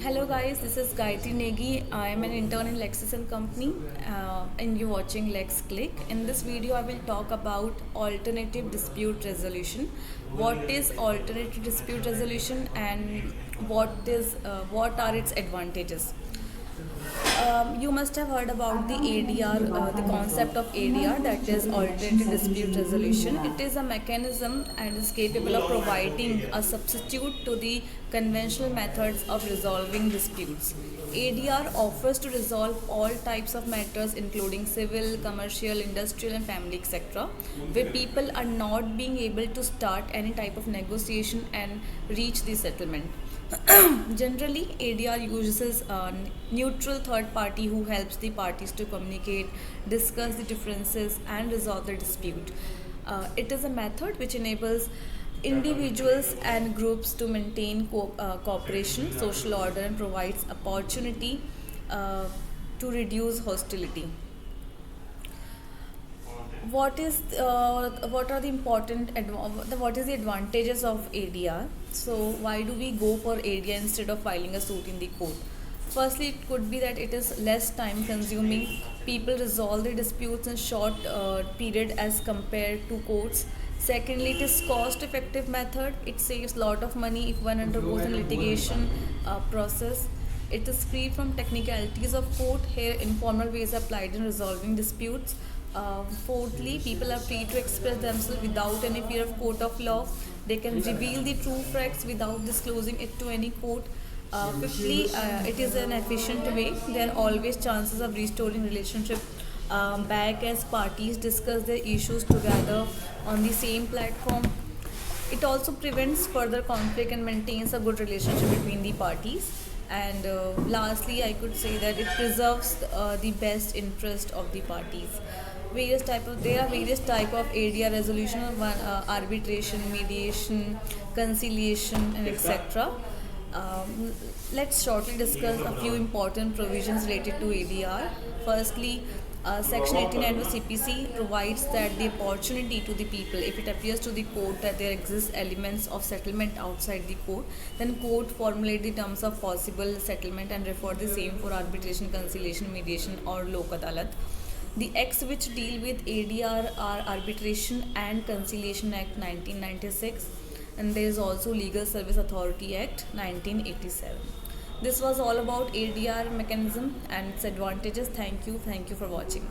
Hello guys, this is Gayatri Negi. I am an intern in Lexis and Company and you're watching Lex Click. In this video, I will talk about alternative dispute resolution. What is alternative dispute resolution and what are its advantages? You must have heard about the ADR, the concept of ADR, that is Alternative Dispute Resolution. It is a mechanism and is capable of providing a substitute to the conventional methods of resolving disputes. ADR offers to resolve all types of matters, including civil, commercial, industrial, and family, etc., where people are not being able to start any type of negotiation and reach the settlement. Generally, ADR uses a neutral third party who helps the parties to communicate, discuss the differences, and resolve the dispute. It is a method which enables individuals and groups to maintain cooperation, social order, and provides opportunity uh, to reduce hostility. What are the what is the advantages of ADR? So why do we go for ADR instead of filing a suit in the court? Firstly, it could be that it is less time consuming. People resolve the disputes in short period as compared to courts. Secondly, it is cost effective method. It saves lot of money if one undergoes a litigation process. It is free from technicalities of court. Here, informal ways are applied in resolving disputes. Fourthly, people are free to express themselves without any fear of court of law. They can reveal the true facts without disclosing it to any court. Fifthly, it is an efficient way. There are always chances of restoring relationship back as parties discuss their issues together on the same platform. It also prevents further conflict and maintains a good relationship between the parties. And lastly, I could say that it preserves the best interest of the parties. There are various type of ADR resolution, arbitration, mediation, conciliation, and etc. Let's shortly discuss a few important provisions related to ADR. Firstly, Section 89 of CPC provides that the opportunity to the people, if it appears to the court that there exist elements of settlement outside the court, then court formulate the terms of possible settlement and refer the same for arbitration, conciliation, mediation, or lok adalat. The acts which deal with ADR are Arbitration and Conciliation Act 1996, and there is also Legal Service Authority Act 1987. This was all about ADR mechanism and its advantages. Thank you for watching.